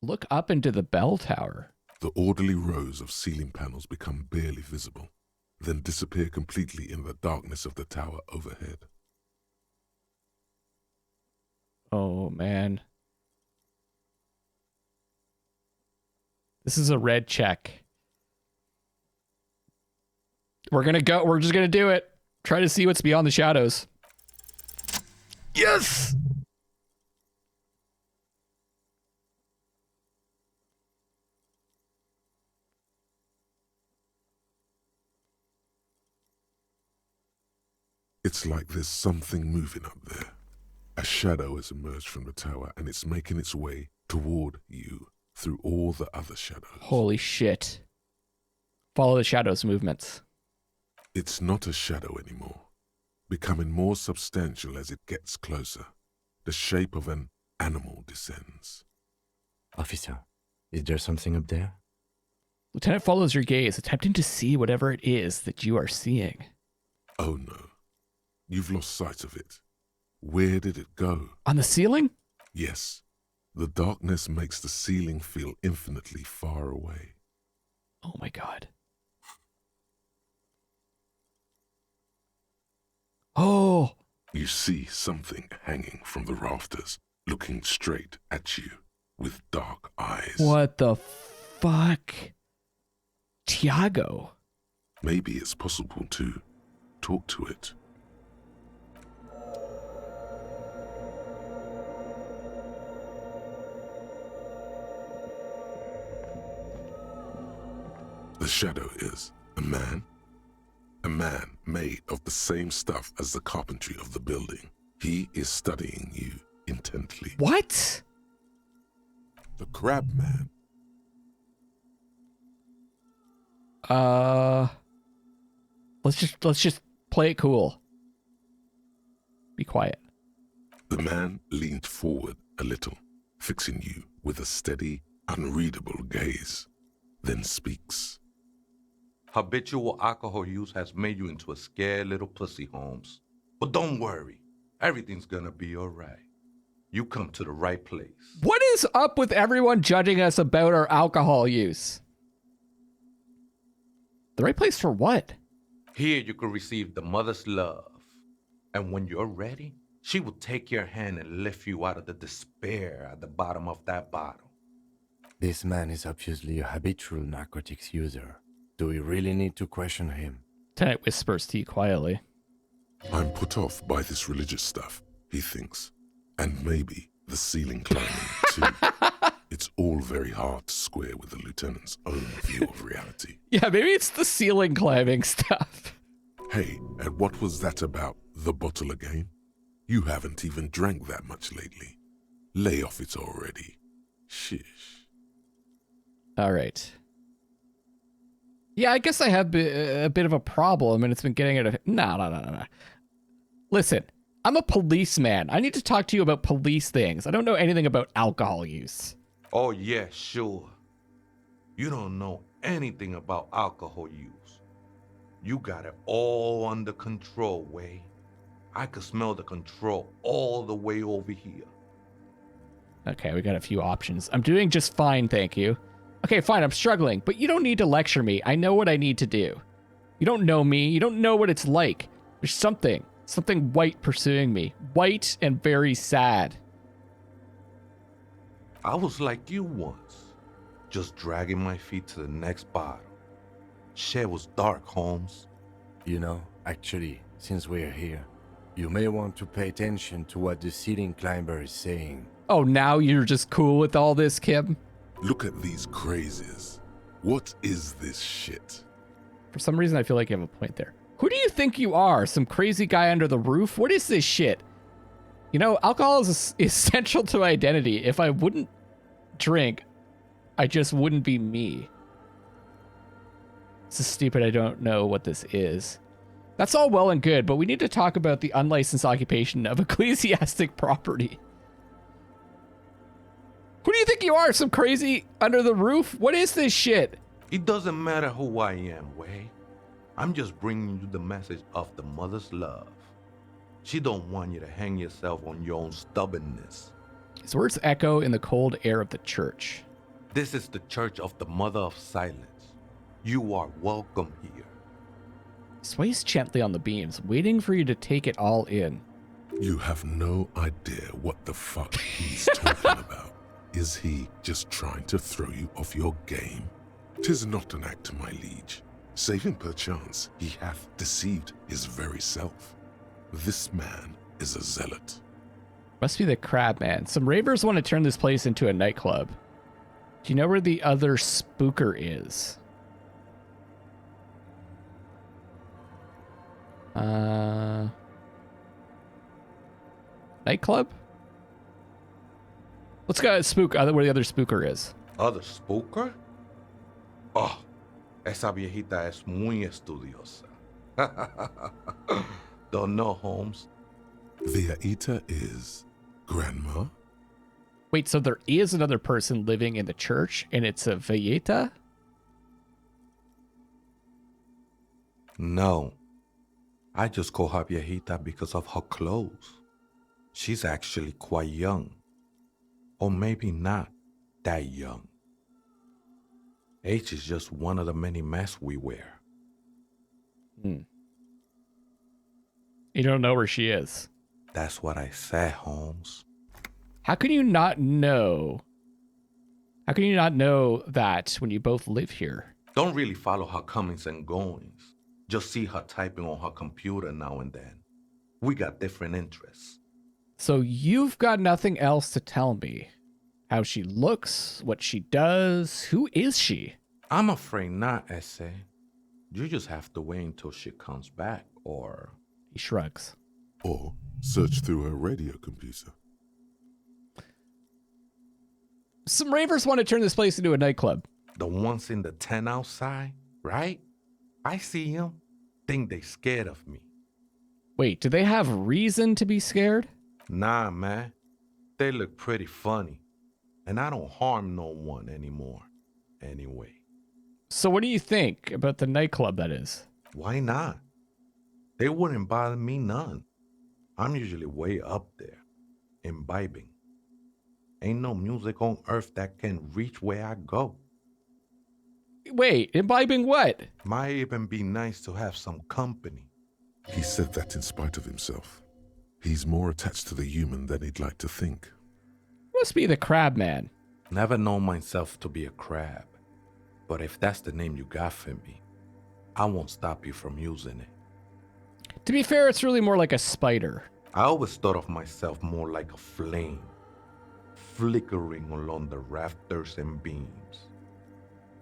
Look up into the bell tower. The orderly rows of ceiling panels become barely visible, then disappear completely in the darkness of the tower overhead. Oh, man. This is a red check. We're gonna go. We're just gonna do it. Try to see what's beyond the shadows. Yes! It's like there's something moving up there. A shadow has emerged from the tower and it's making its way toward you through all the other shadows. Holy shit. Follow the shadows' movements. It's not a shadow anymore, becoming more substantial as it gets closer. The shape of an animal descends. Officer, is there something up there? Lieutenant follows your gaze, attempting to see whatever it is that you are seeing. Oh no, you've lost sight of it. Where did it go? On the ceiling? Yes, the darkness makes the ceiling feel infinitely far away. Oh my god. Oh! You see something hanging from the rafters, looking straight at you with dark eyes. What the fuck? Tiago. Maybe it's possible to talk to it. The shadow is a man made of the same stuff as the carpentry of the building. He is studying you intently. What? The crab man. Let's just play it cool. Be quiet. The man leaned forward a little, fixing you with a steady, unreadable gaze, then speaks. Habitual alcohol use has made you into a scared little pussy, Holmes. But don't worry, everything's gonna be all right. You come to the right place. What is up with everyone judging us about our alcohol use? The right place for what? Here you can receive the mother's love. And when you're ready, she will take your hand and lift you out of the despair at the bottom of that bottle. This man is obviously a habitual narcotics user. Do we really need to question him? Lieutenant whispers to you quietly. I'm put off by this religious stuff, he thinks. And maybe the ceiling climbing, too. It's all very hard to square with the lieutenant's own view of reality. Yeah, maybe it's the ceiling climbing stuff. Hey, and what was that about the bottle again? You haven't even drank that much lately. Lay off it already. Shish. All right. Yeah, I guess I have a bit of a problem, and it's been getting at No. Listen, I'm a policeman. I need to talk to you about police things. I don't know anything about alcohol use. Oh yeah, sure. You don't know anything about alcohol use. You got it all under control, Way. I could smell the control all the way over here. Okay, we got a few options. I'm doing just fine, thank you. Okay, fine, I'm struggling, but you don't need to lecture me. I know what I need to do. You don't know me. You don't know what it's like. There's something white pursuing me. White and very sad. I was like you once, just dragging my feet to the next bottle. Shit was dark, Holmes. You know, actually, since we're here, you may want to pay attention to what the ceiling climber is saying. Oh, now you're just cool with all this, Kim? Look at these crazes. What is this shit? For some reason, I feel like you have a point there. Who do you think you are? Some crazy guy under the roof? What is this shit? You know, alcohol is essential to identity. If I wouldn't drink, I just wouldn't be me. This is stupid. I don't know what this is. That's all well and good, but we need to talk about the unlicensed occupation of ecclesiastic property. Who do you think you are? Some crazy under the roof? What is this shit? It doesn't matter who I am, Way. I'm just bringing you the message of the mother's love. She don't want you to hang yourself on your own stubbornness. His words echo in the cold air of the church. This is the Church of the Mother of Silence. You are welcome here. Sways gently on the beams, waiting for you to take it all in. You have no idea what the fuck he's talking about. Is he just trying to throw you off your game? 'Tis not an act, my liege. Saving perchance he hath deceived his very self. This man is a zealot. Must be the crab man. Some ravers want to turn this place into a nightclub. Do you know where the other spooker is? Nightclub? Let's go spook where the other spooker is. Other spooker? Oh, esa viejita es muy estudiosa. Don't know, Holmes. Viejita is grandma? Wait, so there is another person living in the church and it's a Villeta? No. I just call her viejita because of her clothes. She's actually quite young. Or maybe not that young. Age is just one of the many masks we wear. You don't know where she is. That's what I said, Holmes. How can you not know? How can you not know that when you both live here? Don't really follow her comings and goings. Just see her typing on her computer now and then. We got different interests. So you've got nothing else to tell me. How she looks, what she does, who is she? I'm afraid not, Ese. You just have to wait until she comes back, or... He shrugs. Or search through her radio computer. Some ravers want to turn this place into a nightclub. The ones in the tent outside, right? I see them. Think they scared of me. Wait, do they have reason to be scared? Nah, man. They look pretty funny. And I don't harm no one anymore. Anyway. So what do you think about the nightclub, that is? Why not? They wouldn't bother me none. I'm usually way up there, imbibing. Ain't no music on earth that can reach where I go. Wait, imbibing what? Might even be nice to have some company. He said that in spite of himself. He's more attached to the human than he'd like to think. Must be the crab man. Never known myself to be a crab. But if that's the name you got for me, I won't stop you from using it. To be fair, it's really more like a spider. I always thought of myself more like a flame, flickering along the rafters and beams.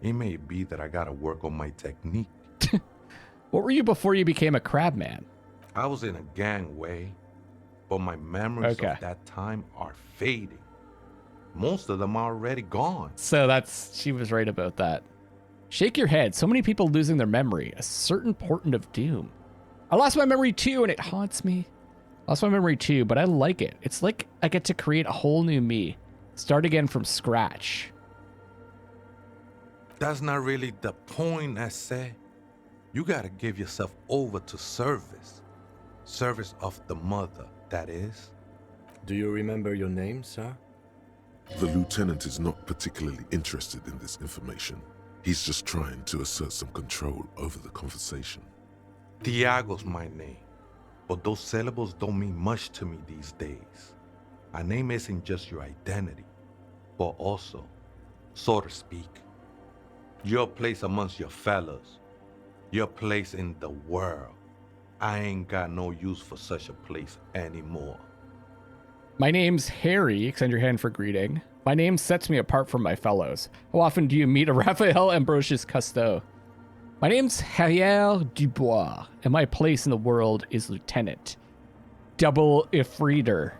It may be that I gotta work on my technique. What were you before you became a crab man? I was in a gangway, but my memories Okay. of that time are fading. Most of them are already gone. So she was right about that. Shake your head. So many people losing their memory. A certain portent of doom. I lost my memory too, and it haunts me. Lost my memory too, but I like it. It's like I get to create a whole new me. Start again from scratch. That's not really the point, I say. You gotta give yourself over to service. Service of the mother, that is. Do you remember your name, sir? The lieutenant is not particularly interested in this information. He's just trying to assert some control over the conversation. Tiago's my name, but those syllables don't mean much to me these days. A name isn't just your identity, but also, so to speak, your place amongst your fellows, your place in the world. I ain't got no use for such a place anymore. My name's Harry. Extend your hand for greeting. My name sets me apart from my fellows. How often do you meet a Raphael Ambrosius Cousteau? My name's Javier Dubois, and my place in the world is Lieutenant. Double Ifreater.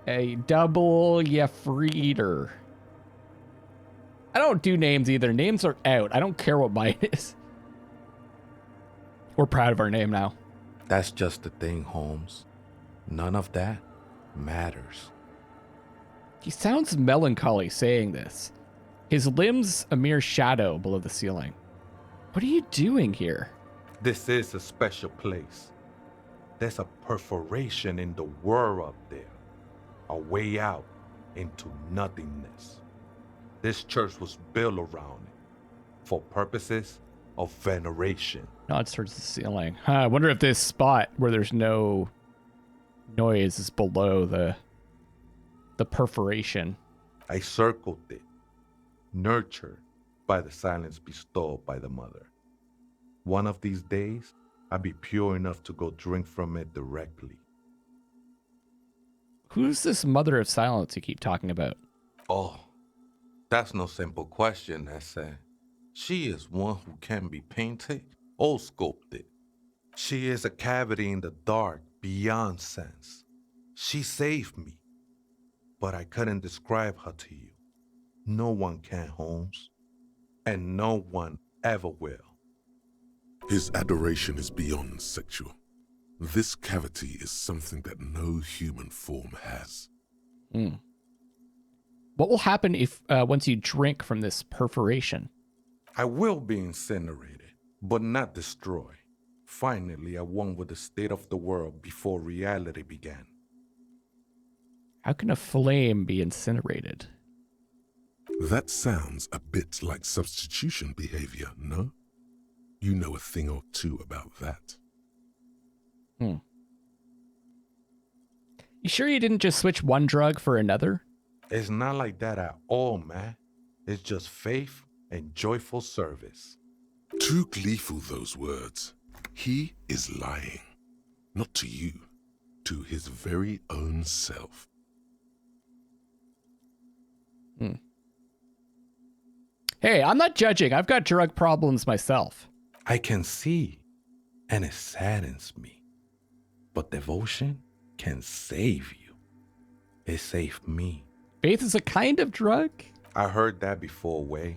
A double Ifreater. I don't do names either. Names are out. I don't care what mine is. We're proud of our name now. That's just the thing, Holmes. None of that matters. He sounds melancholy saying this. His limbs a mere shadow below the ceiling. What are you doing here? This is a special place. There's a perforation in the world up there. A way out into nothingness. This church was built around it for purposes of veneration. Nods towards the ceiling. Huh, I wonder if this spot where there's no noise is below the perforation. I circled it, nurtured by the silence bestowed by the mother. One of these days, I'll be pure enough to go drink from it directly. Who's this mother of silence you keep talking about? Oh, that's no simple question, Ese. She is one who can be painted or sculpted. She is a cavity in the dark beyond sense. She saved me, but I couldn't describe her to you. No one can, Holmes, and no one ever will. His adoration is beyond sexual. This cavity is something that no human form has. What will happen if once you drink from this perforation? I will be incinerated, but not destroyed. Finally, I won with the state of the world before reality began. How can a flame be incinerated? That sounds a bit like substitution behavior, no? You know a thing or two about that. You sure you didn't just switch one drug for another? It's not like that at all, man. It's just faith and joyful service. Too gleeful, those words. He is lying. Not to you, to his very own self. Hey, I'm not judging. I've got drug problems myself. I can see, and it saddens me. But devotion can save you. It saved me. Faith is a kind of drug? I heard that before, Way.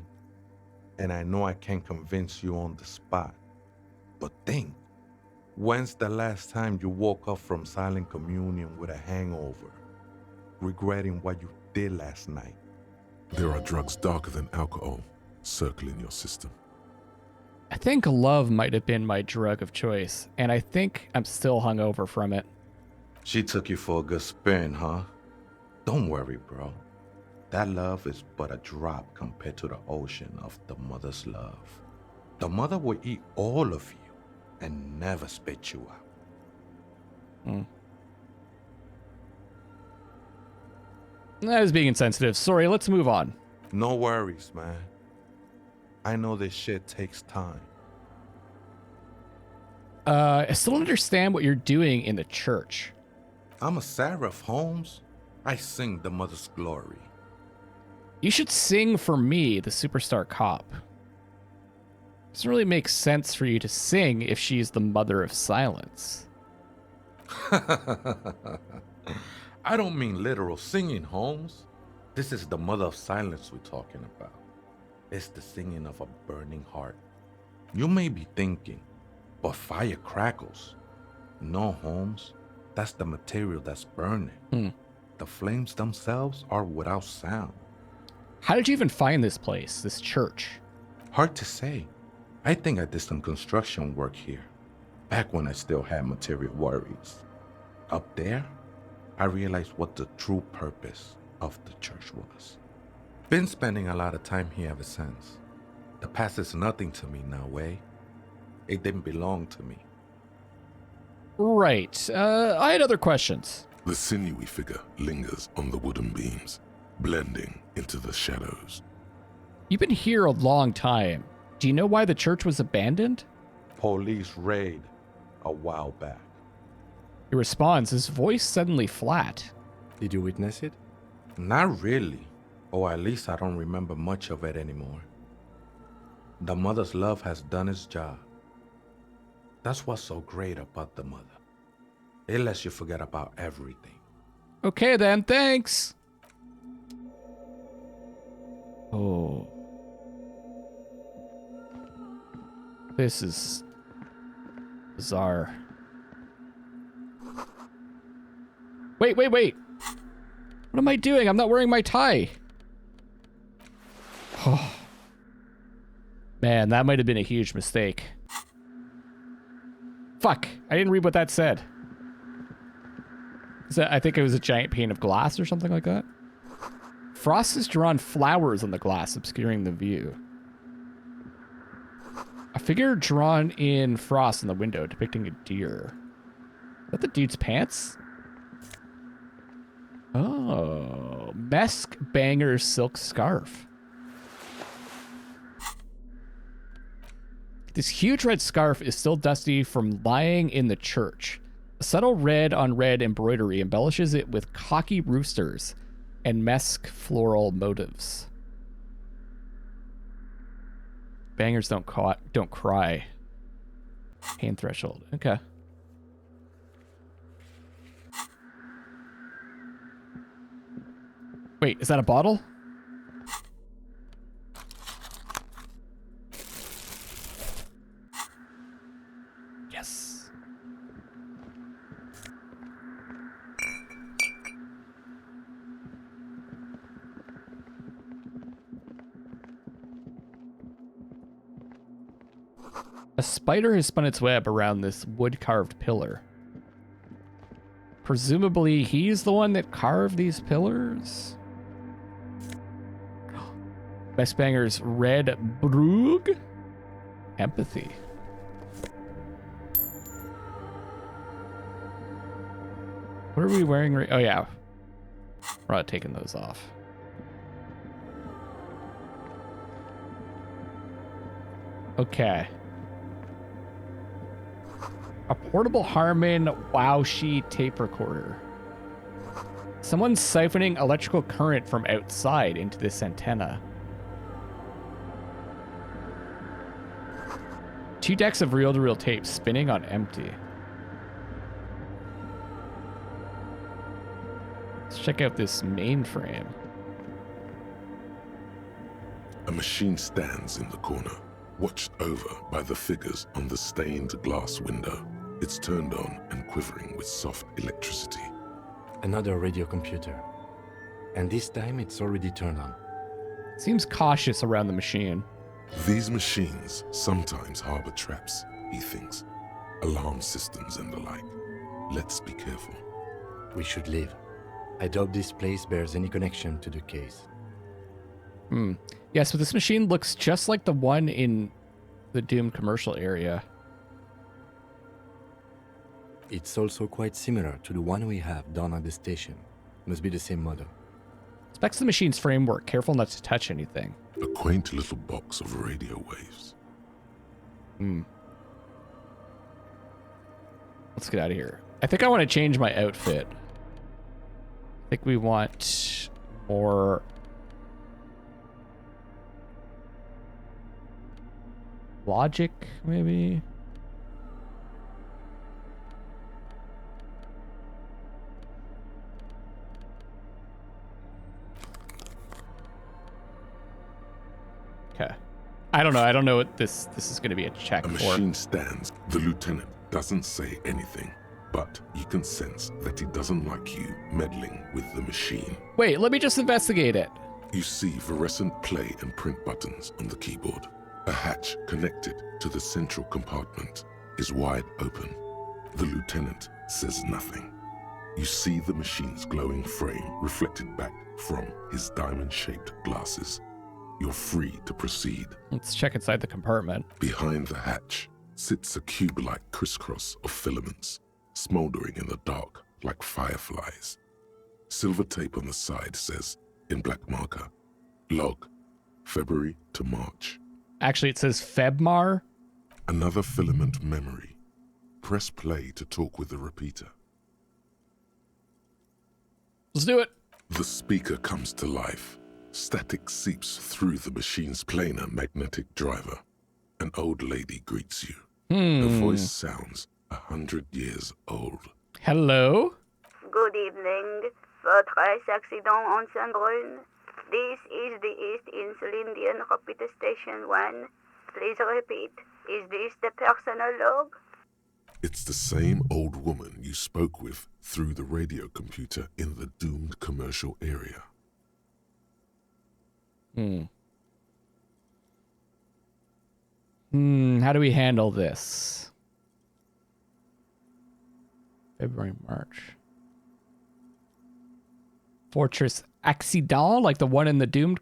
And I know I can't convince you on the spot. But think, when's the last time you woke up from silent communion with a hangover, regretting what you did last night? There are drugs darker than alcohol circling your system. I think love might have been my drug of choice, and I think I'm still hungover from it. She took you for a good spin, huh? Don't worry, bro. That love is but a drop compared to the ocean of the mother's love. The mother will eat all of you and never spit you out. I was being insensitive. Sorry, let's move on. No worries, man. I know this shit takes time. I still don't understand what you're doing in the church. I'm a seraph, Holmes. I sing the mother's glory. You should sing for me, the superstar cop. Doesn't really make sense for you to sing if she's the mother of silence. I don't mean literal singing, Holmes. This is the mother of silence we're talking about. It's the singing of a burning heart. You may be thinking, but fire crackles. No, Holmes. That's the material that's burning. The flames themselves are without sound. How did you even find this place, this church? Hard to say. I think I did some construction work here, back when I still had material worries. Up there, I realized what the true purpose of the church was. Been spending a lot of time here ever since. The past is nothing to me now, Way. It didn't belong to me. Right. I had other questions. The sinewy figure lingers on the wooden beams, blending into the shadows. You've been here a long time. Do you know why the church was abandoned? Police raid a while back. He responds, his voice suddenly flat. Did you witness it? Not really, or at least I don't remember much of it anymore. The mother's love has done its job. That's what's so great about the mother. It lets you forget about everything. Okay then, thanks. Oh. This is bizarre. Wait. What am I doing? I'm not wearing my tie. Oh. Man, that might have been a huge mistake. Fuck, I didn't read what that said. I think it was a giant pane of glass or something like that. Frost has drawn flowers on the glass, obscuring the view. A figure drawn in frost in the window, depicting a deer. Is that the dude's pants? Oh, Mesk Banger's silk scarf. This huge red scarf is still dusty from lying in the church. A subtle red on red embroidery embellishes it with cocky roosters and Mesk floral motifs. Bangers don't cry. Hand threshold. Okay. Wait, is that a bottle? Yes. A spider has spun its web around this wood-carved pillar. Presumably, he's the one that carved these pillars? Messbanger's red brug? Empathy. What are we wearing? Oh, yeah. We're not taking those off. Okay. A portable Harman Wowshi tape recorder. Someone's siphoning electrical current from outside into this antenna. 2 decks of reel-to-reel tape spinning on empty. Let's check out this mainframe. A machine stands in the corner, watched over by the figures on the stained glass window. It's turned on and quivering with soft electricity. Another radio computer. And this time it's already turned on. Seems cautious around the machine. These machines sometimes harbor traps, he thinks. Alarm systems and the like. Let's be careful. We should leave. I doubt this place bears any connection to the case. Yes, but this machine looks just like the one in the doomed commercial area. It's also quite similar to the one we have down at the station. Must be the same model. Specs the machine's framework. Careful not to touch anything. A quaint little box of radio waves. Let's get out of here. I think I want to change my outfit. I think we want more logic, maybe. Okay. I don't know. I don't know what this is going to be a check A for. machine stands. The lieutenant doesn't say anything, but you can sense that he doesn't like you meddling with the machine. Wait, let me just investigate it. You see fluorescent play and print buttons on the keyboard. A hatch connected to the central compartment is wide open. The lieutenant says nothing. You see the machine's glowing frame reflected back from his diamond-shaped glasses. You're free to proceed. Let's check inside the compartment. Behind the hatch sits a cube-like crisscross of filaments, smoldering in the dark like fireflies. Silver tape on the side says, in black marker, log, February to March. Actually, it says Febmar. Another filament memory. Press play to talk with the repeater. Let's do it. The speaker comes to life. Static seeps through the machine's planar magnetic driver. An old lady greets you. Her voice sounds 100 years old. Hello? Good evening. Votre accident en Saint-Brun. This is the East Insulindian Repeater Station 1. Please repeat. Is this the personal log? It's the same old woman you spoke with through the radio computer in the doomed commercial area. How do we handle this? February, March. Fortress accident, like the one in the Doom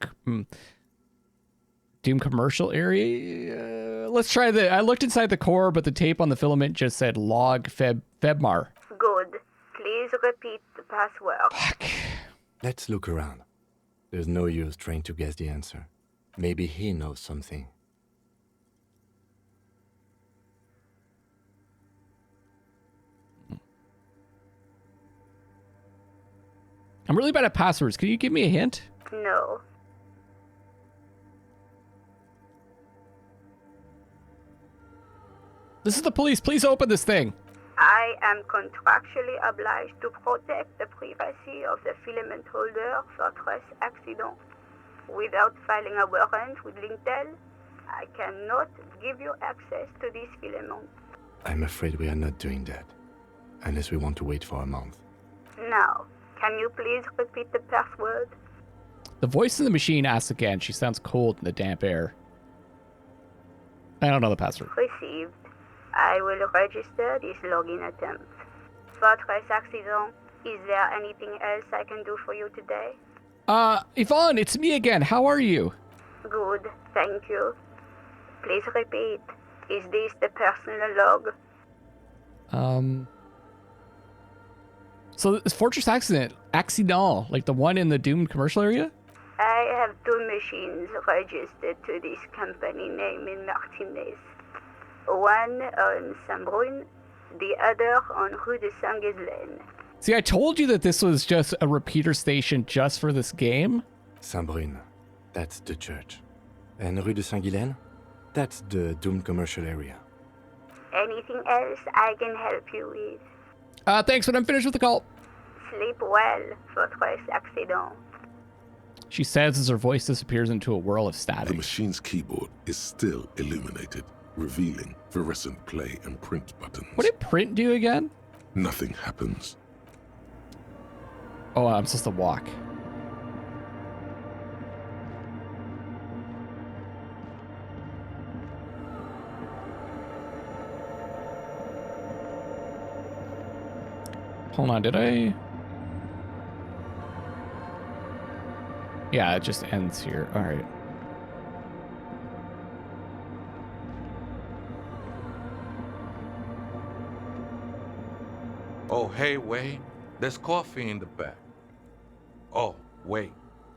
commercial area. Let's try the. I looked inside the core, but the tape on the filament just said log febmar. Good. Please repeat the password. Fuck. Let's look around. There's no use trying to guess the answer. Maybe he knows something. I'm really bad at passwords. Can you give me a hint? No. This is the police. Please open this thing. I am contractually obliged to protect the privacy of the filament holder for stress accident. Without filing a warrant with Lintel, I cannot give you access to this filament. I'm afraid we are not doing that. Unless we want to wait for a month. Now, can you please repeat the password? The voice in the machine asks again. She sounds cold in the damp air. I don't know the password. Received. I will register this login attempt. Fortress accident, is there anything else I can do for you today? Yvonne, it's me again. How are you? Good, thank you. Please repeat. Is this the personal log? So this Fortress accident, like the one in the Doom commercial area? I have 2 machines registered to this company name in Martinez. One on Saint-Brun, the other on Rue de Saint-Ghislaine. See, I told you that this was just a repeater station just for this game. Saint-Brun, that's the church. And Rue de Saint-Ghislaine, that's the Doom commercial area. Anything else I can help you with? Thanks, when I'm finished with the call. Sleep well, Fortress accident. She says as her voice disappears into a whirl of static. The machine's keyboard is still illuminated, revealing fluorescent play and print buttons. What did print do again? Nothing happens. Oh, I'm supposed to walk. Hold on, did I? Yeah, it just ends here. All right. Oh, hey, wait. There's coffee in the back. Oh, wait.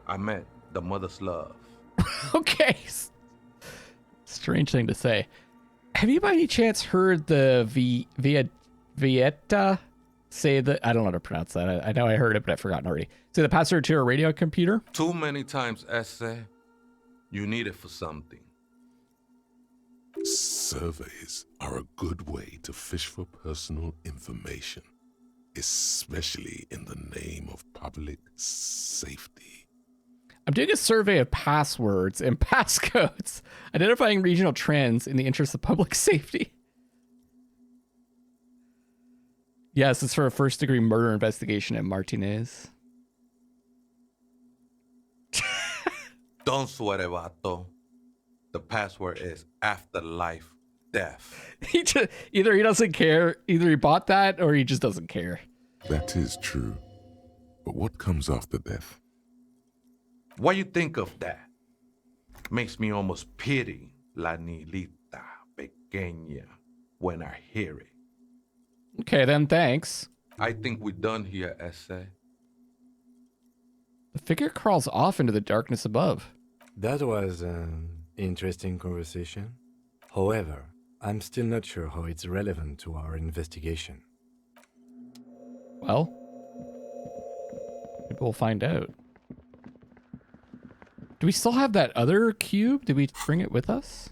I meant the mother's love. Okay. Strange thing to say. Have you by any chance heard the Vieta say that? I don't know how to pronounce that. I know I heard it, but I've forgotten already. Say the password to a radio computer? Too many times, essay. You need it for something. Surveys are a good way to fish for personal information, especially in the name of public safety. I'm doing a survey of passwords and passcodes, identifying regional trends in the interest of public safety. Yes, it's for a first-degree murder investigation at Martinez. Don't sweat it, vato. The password is afterlife death. Either he doesn't care, either he bought that, or he just doesn't care. That is true. But what comes after death? What you think of that? Makes me almost pity La Nilita Pequeña when I hear it. Okay, then, thanks. I think we're done here, essay. The figure crawls off into the darkness above. That was an interesting conversation. However, I'm still not sure how it's relevant to our investigation. Well, maybe we'll find out. Do we still have that other cube? Did we bring it with us?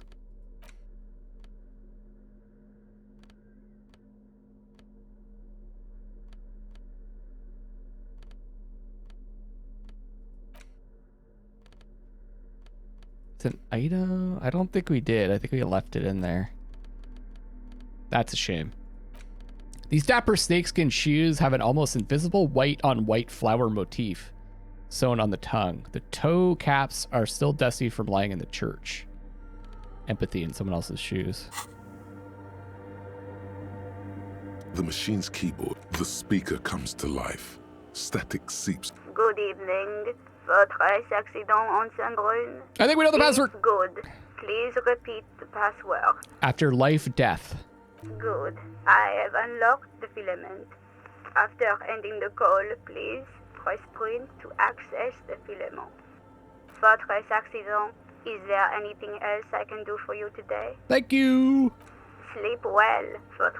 It's an item? I don't think we did. I think we left it in there. That's a shame. These dapper snakeskin shoes have an almost invisible white on white flower motif sewn on the tongue. The toe caps are still dusty from lying in the church. Empathy in someone else's shoes. The machine's keyboard, the speaker comes to life. Static seeps. Good evening. Votre accident en Saint-Brun. I think we know the password. Good. Please repeat the password. After life, death. Good. I have unlocked the filament. After ending the call, please press print to access the filament. Votre accident. Is there anything else I can do for you today? Thank you. Sleep well.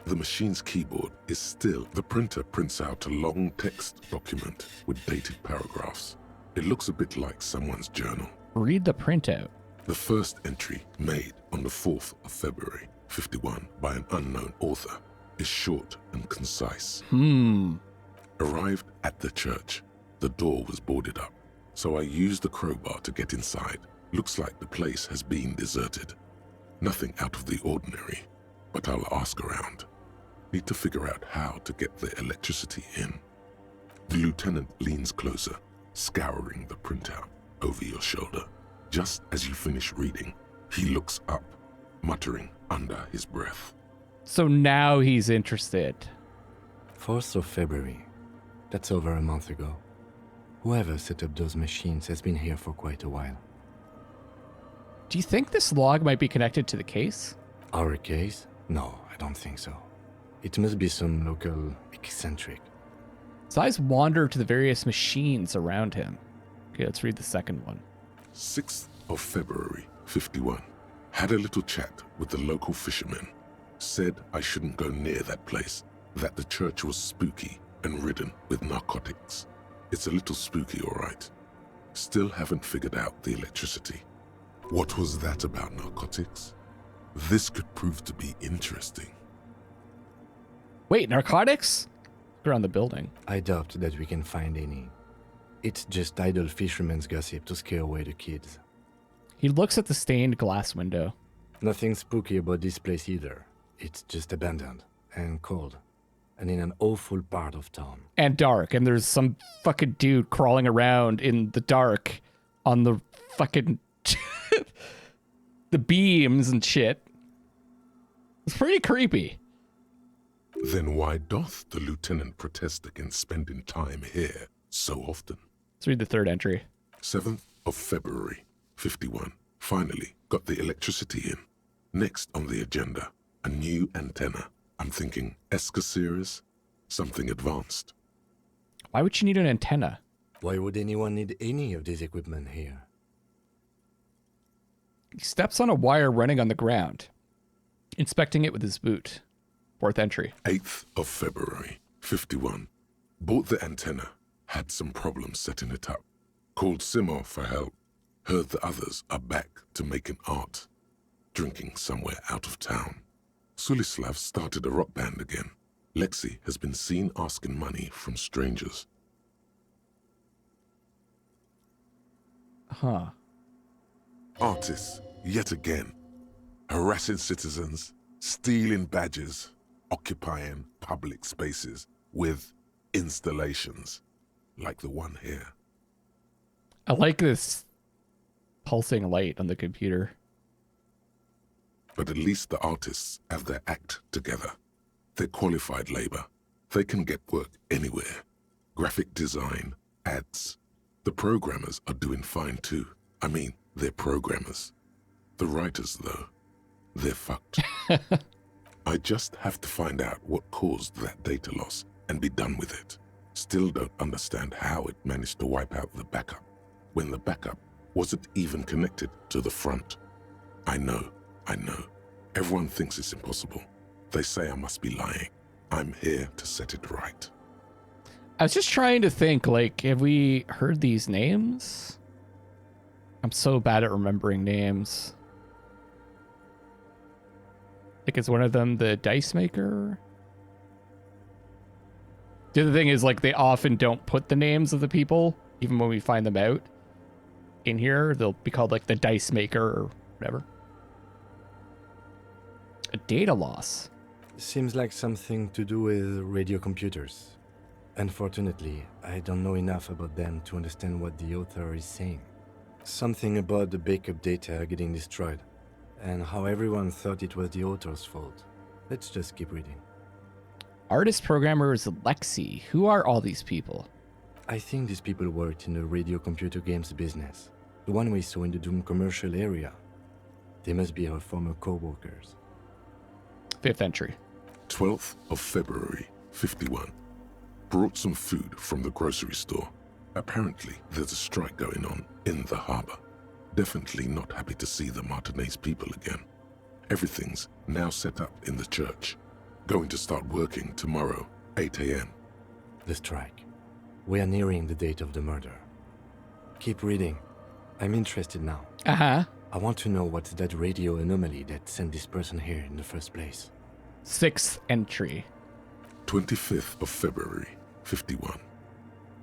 The machine's keyboard is still. The printer prints out a long text document with dated paragraphs. It looks a bit like someone's journal. Read the printout. The first entry, made on the 4th of February, 51, by an unknown author, is short and concise. Arrived at the church. The door was boarded up, so I used the crowbar to get inside. Looks like the place has been deserted. Nothing out of the ordinary, but I'll ask around. Need to figure out how to get the electricity in. The lieutenant leans closer, scouring the printout over your shoulder. Just as you finish reading, he looks up, muttering under his breath. So now he's interested. 4th of February. That's over a month ago. Whoever set up those machines has been here for quite a while. Do you think this log might be connected to the case? Our case? No, I don't think so. It must be some local eccentric. His eyes wander to the various machines around him. Okay, let's read the second one. 6th of February, 51. Had a little chat with the local fishermen. Said I shouldn't go near that place, that the church was spooky and ridden with narcotics. It's a little spooky, all right. Still haven't figured out the electricity. What was that about narcotics? This could prove to be interesting. Wait, narcotics? Around the building. I doubt that we can find any. It's just idle fishermen's gossip to scare away the kids. He looks at the stained glass window. Nothing spooky about this place either. It's just abandoned and cold, and in an awful part of town. And dark, and there's some fucking dude crawling around in the dark on the fucking the beams and shit. It's pretty creepy. Then why doth the lieutenant protest against spending time here so often? Let's read the third entry. 7th of February, 51. Finally got the electricity in. Next on the agenda, a new antenna. I'm thinking ESCA series, something advanced. Why would you need an antenna? Why would anyone need any of this equipment here? He steps on a wire running on the ground, inspecting it with his boot. Fourth entry. 8th of February, 51. Bought the antenna, had some problems setting it up. Called Simon for help. Heard the others are back to making art. Drinking somewhere out of town. Sulislav started a rock band again. Lexi has been seen asking money from strangers. Huh. Artists, yet again. Harassing citizens, stealing badges, occupying public spaces with installations, like the one here. I like this pulsing light on the computer. But at least the artists have their act together. They're qualified labor. They can get work anywhere. Graphic design, ads. The programmers are doing fine too. I mean, they're programmers. The writers, though, they're fucked. I just have to find out what caused that data loss and be done with it. Still don't understand how it managed to wipe out the backup, when the backup wasn't even connected to the front. I know. Everyone thinks it's impossible. They say I must be lying. I'm here to set it right. I was just trying to think, like, have we heard these names? I'm so bad at remembering names. Like, is one of them the dice maker? The other thing is, like, they often don't put the names of the people, even when we find them out. In here, they'll be called, like, the dice maker or whatever. A data loss. Seems like something to do with radio computers. Unfortunately, I don't know enough about them to understand what the author is saying. Something about the backup data getting destroyed, and how everyone thought it was the author's fault. Let's just keep reading. Artist programmer is Lexi. Who are all these people? I think these people worked in the radio computer games business. The one we saw in the Doom commercial area. They must be our former co-workers. 5th entry. 12th of February, 51. Brought some food from the grocery store. Apparently, there's a strike going on in the harbor. Definitely not happy to see the Martinez people again. Everything's now set up in the church. Going to start working tomorrow, 8 a.m. The strike. We are nearing the date of the murder. Keep reading. I'm interested now. Uh-huh. I want to know what's that radio anomaly that sent this person here in the first place. 6th entry. 25th of February, 51.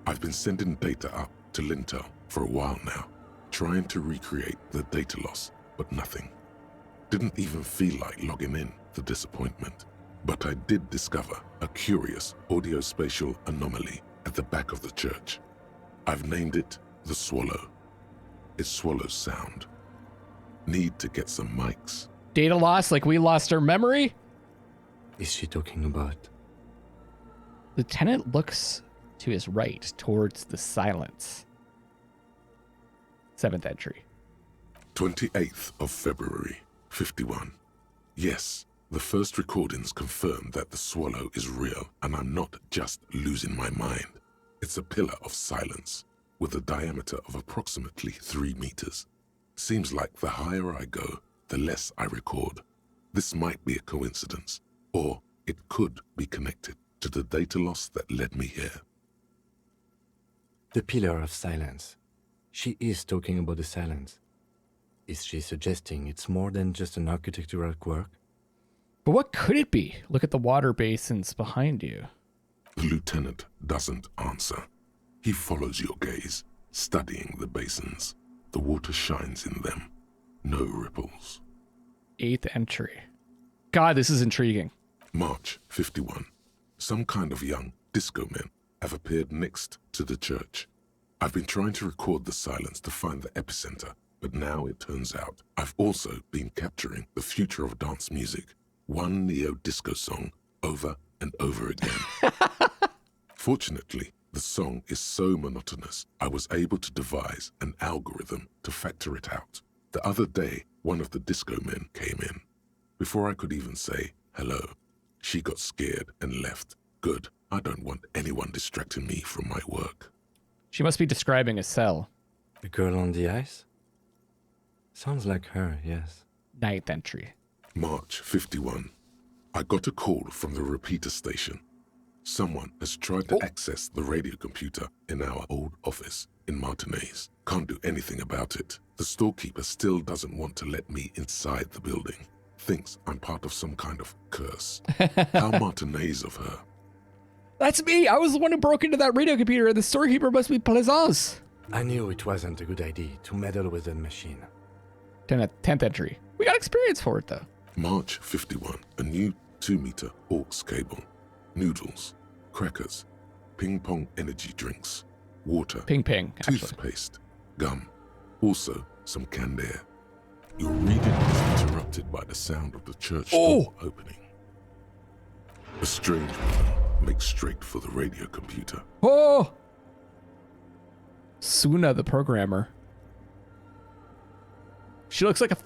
I've been sending data up to Lintel for a while now, trying to recreate the data loss, but nothing. Didn't even feel like logging in, the disappointment. But I did discover a curious audio-spatial anomaly at the back of the church. I've named it the Swallow. It swallows sound. Need to get some mics. Data loss, like we lost our memory? Is she talking about? Lieutenant looks to his right, towards the silence. 7th entry. 28th of February, 51. Yes, the first recordings confirm that the Swallow is real and I'm not just losing my mind. It's a pillar of silence with a diameter of approximately 3 meters. Seems like the higher I go, the less I record. This might be a coincidence, or it could be connected to the data loss that led me here. The pillar of silence. She is talking about the silence. Is she suggesting it's more than just an architectural quirk? But what could it be? Look at the water basins behind you. The lieutenant doesn't answer. He follows your gaze, studying the basins. The water shines in them. No ripples. 8th entry. God, this is intriguing. March 51. Some kind of young disco men have appeared next to the church. I've been trying to record the silence to find the epicenter, but now it turns out I've also been capturing the future of dance music, one neo-disco song over and over again. Fortunately, the song is so monotonous, I was able to devise an algorithm to factor it out. The other day, one of the disco men came in. Before I could even say hello, she got scared and left. Good, I don't want anyone distracting me from my work. She must be describing a cell. The girl on the ice? Sounds like her, yes. 9th entry. March 51. I got a call from the repeater station. Someone has tried to access the radio computer in our old office in Martinez. Can't do anything about it. The storekeeper still doesn't want to let me inside the building. Thinks I'm part of some kind of curse. How Martinez of her. That's me! I was the one who broke into that radio computer, and the storekeeper must be Plaisance. I knew it wasn't a good idea to meddle with the machine. 10th entry. We got experience for it, though. March 51. A new 2-meter aux cable. Noodles. Crackers. Ping-pong energy drinks. Water. Ping, actually. Toothpaste. Gum. Also, some canned air. Your reading is interrupted by the sound of the church door opening. A strange woman makes straight for the radio computer. Oh! Suna, the programmer. She looks like a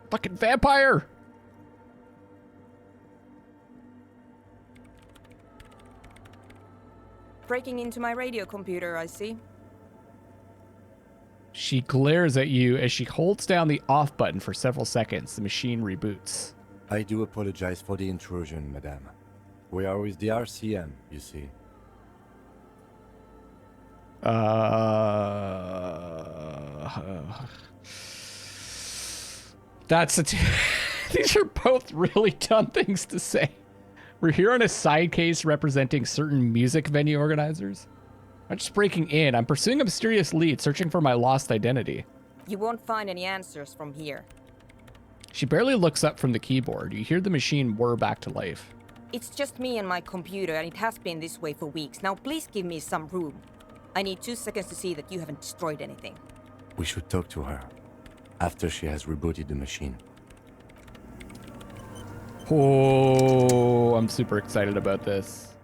fucking vampire! Breaking into my radio computer, I see. She glares at you as she holds down the off button for several seconds. The machine reboots. I do apologize for the intrusion, madame. We are with the RCM, you see. That's these are both really dumb things to say. We're here on a side case representing certain music venue organizers. I'm just breaking in. I'm pursuing a mysterious lead, searching for my lost identity. You won't find any answers from here. She barely looks up from the keyboard. You hear the machine whir back to life. It's just me and my computer, and it has been this way for weeks. Now please give me some room. I need 2 seconds to see that you haven't destroyed anything. We should talk to her after she has rebooted the machine. Oh, I'm super excited about this.